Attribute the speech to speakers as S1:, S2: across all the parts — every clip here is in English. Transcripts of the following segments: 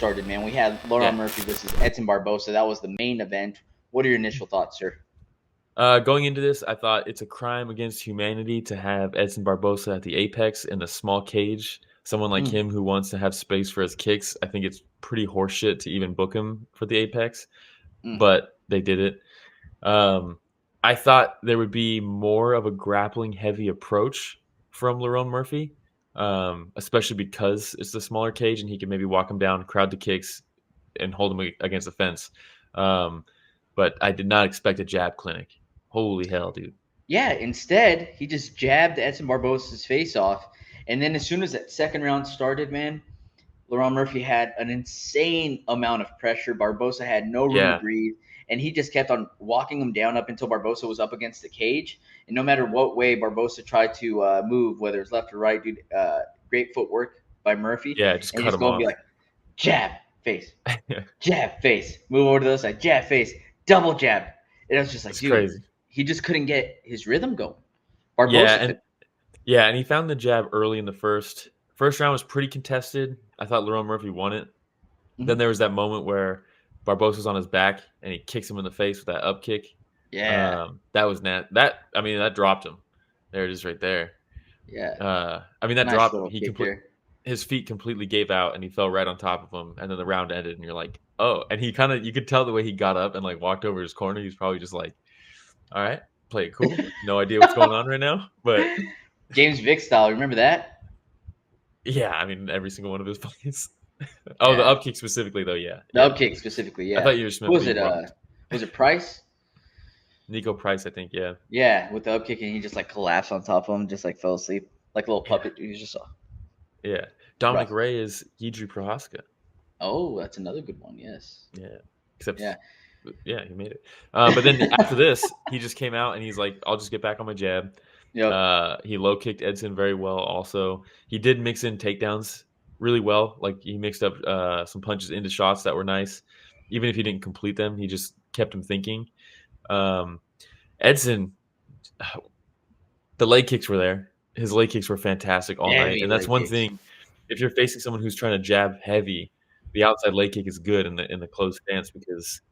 S1: started, man. We had Lerone Murphy versus Edson Barboza. That was the main event. What are your initial thoughts, sir?
S2: Going into this, I thought it's a crime against humanity to have Edson Barboza at the apex in a small cage. Someone like him who wants to have space for his kicks. I think it's pretty horseshit to even book him for the apex, but they did it. I thought there would be more of a grappling heavy approach from Lerone Murphy, especially because it's the smaller cage and he can maybe walk him down, crowd the kicks, and hold him against the fence. But I did not expect a jab clinic. Holy hell, dude.
S1: Yeah, instead, he just jabbed Edson Barboza's face off. And then as soon as that second round started, man, Lerone Murphy had an insane amount of pressure. Barboza had no room to breathe. And he just kept on walking him down up until Barboza was up against the cage. And no matter what way Barboza tried to move, whether it's left or right, dude, great footwork by Murphy.
S2: Yeah, just
S1: and
S2: cut
S1: just
S2: him
S1: go
S2: off.
S1: and be like, jab, face, jab, face. Move over to the other side, jab, face, double jab. And it was just like,
S2: it's
S1: dude,
S2: crazy.
S1: He just couldn't get his rhythm going. Barboza
S2: and he found the jab early in the first. First round was pretty contested. I thought Lerone Murphy won it. Then there was that moment where Barboza's on his back and he kicks him in the face with that up kick.
S1: Yeah.
S2: That was that dropped him. There it is right there.
S1: Yeah.
S2: That
S1: nice
S2: dropped him. His feet completely gave out and he fell right on top of him. And then the round ended and you're like, oh. And he you could tell the way he got up and like walked over his corner. He's probably just like, all right, play it cool. No idea what's going on right now. But
S1: James Vick style, remember that?
S2: Yeah, every single one of his plays. The up kick specifically, though. Yeah,
S1: the up kick specifically. Yeah,
S2: I thought you were.
S1: Who was it? Was it Price?
S2: Nico Price, I think. Yeah.
S1: Yeah, with the up kick, and he just like collapsed on top of him, just like fell asleep, like a little puppet. He was just.
S2: Yeah, Dominic Ray is Yidri Prohaska.
S1: Oh, that's another good one. Yes.
S2: Yeah. He made it. But then after this, he just came out and he's like, "I'll just get back on my jab."
S1: Yep.
S2: He low kicked Edson very well. Also, he did mix in takedowns really well. Like he mixed up some punches into shots that were nice. Even if he didn't complete them, he just kept him thinking. Edson, the leg kicks were there. His leg kicks were fantastic all night, and that's one thing. If you're facing someone who's trying to jab heavy, the outside leg kick is good in the closed stance because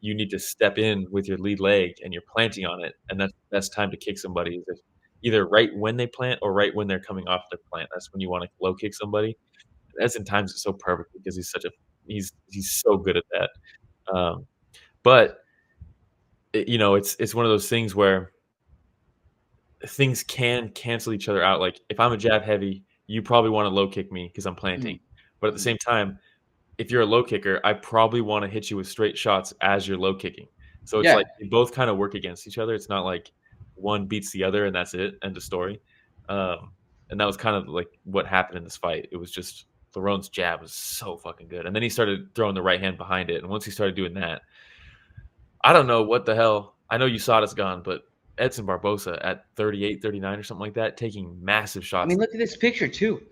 S2: you need to step in with your lead leg and you're planting on it, and that's the best time to kick somebody. Is either right when they plant or right when they're coming off the plant. That's when you want to low kick somebody. Edson times it so perfect because he's so good at that. But it's one of those things where things can cancel each other out. Like if I'm a jab heavy, you probably want to low kick me because I'm planting. But at the same time, if you're a low kicker, I probably want to hit you with straight shots as you're low kicking. So it's like they both kind of work against each other. It's not like one beats the other and that's it, end of story. And that was kind of like what happened in this fight. It was just Lerone's jab was so fucking good. And then he started throwing the right hand behind it. And once he started doing that, I don't know what the hell. I know USADA's gone, but Edson Barboza at 38, 39 or something like that, taking massive shots.
S1: Look at this picture too.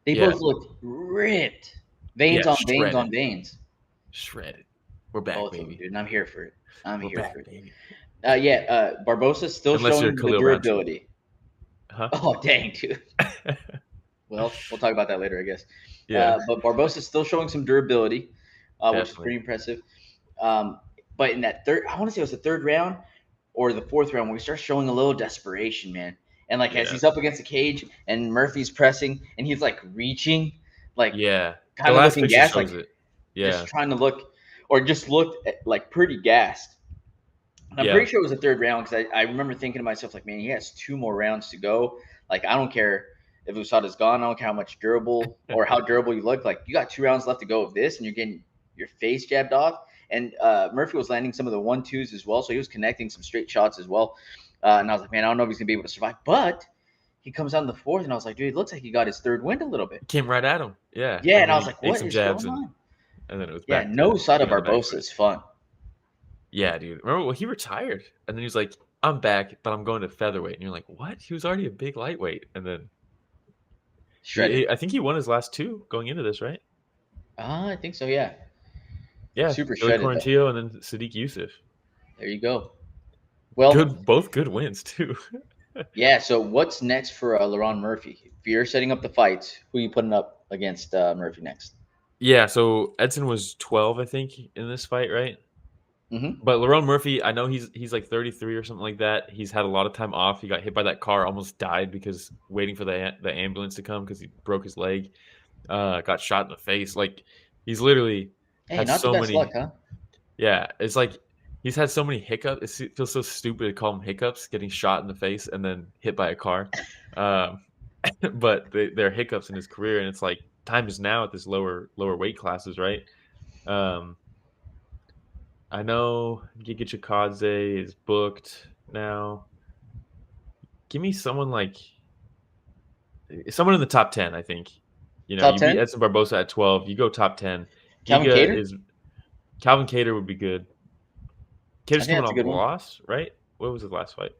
S1: They both look ripped. Veins on veins on veins.
S2: Shredded. We're back, baby.
S1: Dude, and I'm here for it. Baby. Barboza's still showing the durability.
S2: Huh?
S1: Oh, dang, dude. Well, we'll talk about that later, I guess. Yeah. But Barboza's still showing some durability, which is pretty impressive. But in that I want to say it was the third round or the fourth round, where we start showing a little desperation, man. And as he's up against the cage and Murphy's pressing and he's like reaching, kind of looking gassed, just trying to look, or just looked like pretty gassed. I'm pretty sure it was the third round because I remember thinking to myself, like, man, he has 2 more rounds to go. Like, I don't care if USADA's gone. I don't care how much durable or how durable you look. Like, you got 2 rounds left to go of this, and you're getting your face jabbed off. And Murphy was landing some of the 1-2s as well, so he was connecting some straight shots as well. And I was like, man, I don't know if he's going to be able to survive. But he comes out in the fourth, and I was like, dude, it looks like he got his third wind a little bit.
S2: Came right at him. Yeah.
S1: Yeah, and I was like, what is going on?
S2: And then it was back.
S1: Yeah, no USADA Barboza is fun.
S2: Yeah, dude. Remember, he retired. And then he was like, I'm back, but I'm going to featherweight. And you're like, what? He was already a big lightweight. And then I think he won his last 2 going into this, right?
S1: I think so, yeah.
S2: Yeah,
S1: super shredded.
S2: Quarantillo and then Sadiq Youssef.
S1: There you go. Well,
S2: both good wins too.
S1: Yeah. So what's next for Lerone Murphy? If you're setting up the fights, who are you putting up against Murphy next?
S2: Yeah, so Edson was 12, I think, in this fight, right?
S1: Mm-hmm.
S2: But Lerone Murphy, I know he's like 33 or something like that. He's had a lot of time off. He got hit by that car, almost died because waiting for the ambulance to come because he broke his leg. Got shot in the face. Like he's literally
S1: Hey,
S2: had
S1: not the
S2: so
S1: best luck,
S2: many.
S1: huh?
S2: Yeah, it's like he's had so many hiccups. It feels so stupid to call them hiccups, getting shot in the face and then hit by a car. Um, but they're hiccups in his career, and it's like time is now at this lower weight classes, right? Um, I know Giga Chikadze is booked now. Give me someone like someone in the top 10, I think.
S1: Top
S2: You beat
S1: 10?
S2: Edson Barboza at 12, you go top 10.
S1: Calvin
S2: Giga
S1: Kattar?
S2: is Calvin Kattar would be good.
S1: I
S2: Kattar's
S1: think
S2: coming
S1: that's a
S2: off a
S1: good one.
S2: loss, right? What was his last fight?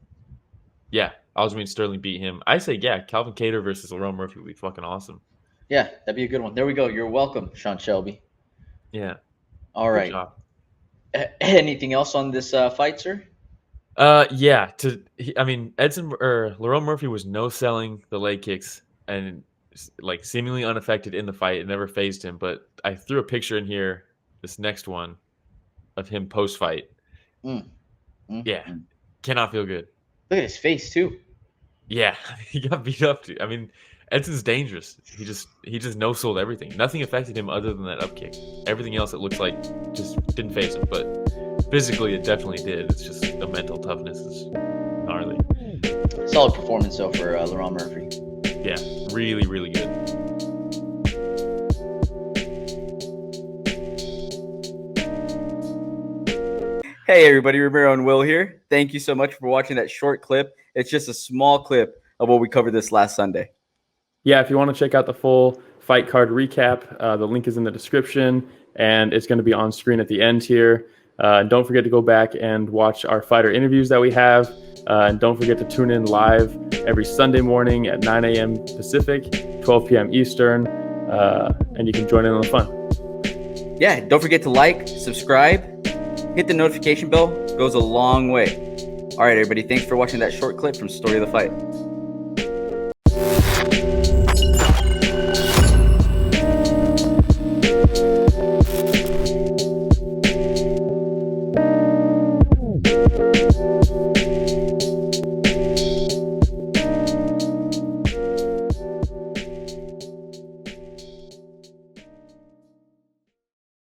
S2: Yeah, Aljamain Sterling beat him. I say, yeah, Calvin Kattar versus Lerone Murphy would be fucking awesome.
S1: Yeah, that'd be a good one. There we go. You're welcome, Sean Shelby.
S2: Yeah,
S1: All
S2: good
S1: right.
S2: job.
S1: Anything else on this fight, sir?
S2: Yeah. I mean, Edson or Lerone Murphy was no selling the leg kicks and like seemingly unaffected in the fight. It never phased him. But I threw a picture in here, this next one, of him post fight.
S1: Mm,
S2: Yeah,
S1: mm.
S2: cannot feel good.
S1: Look at his face too.
S2: Yeah, he got beat up. I mean, Edson's dangerous. He just no sold everything. Nothing affected him other than that up kick. Everything else, it looks like, just didn't phase him. But physically, it definitely did. It's just the mental toughness is gnarly.
S1: Solid performance though for Lerone Murphy.
S2: Yeah, really, really good.
S3: Hey everybody, Ramiro and Will here. Thank you so much for watching that short clip. It's just a small clip of what we covered this last Sunday.
S4: Yeah, if you want to check out the full fight card recap, the link is in the description, and it's going to be on screen at the end here. Don't forget to go back and watch our fighter interviews that we have. And don't forget to tune in live every Sunday morning at 9 a.m. Pacific, 12 p.m. Eastern, and you can join in on the fun.
S3: Yeah, don't forget to like, subscribe, hit the notification bell. It goes a long way. All right, everybody, thanks for watching that short clip from Story of the Fight.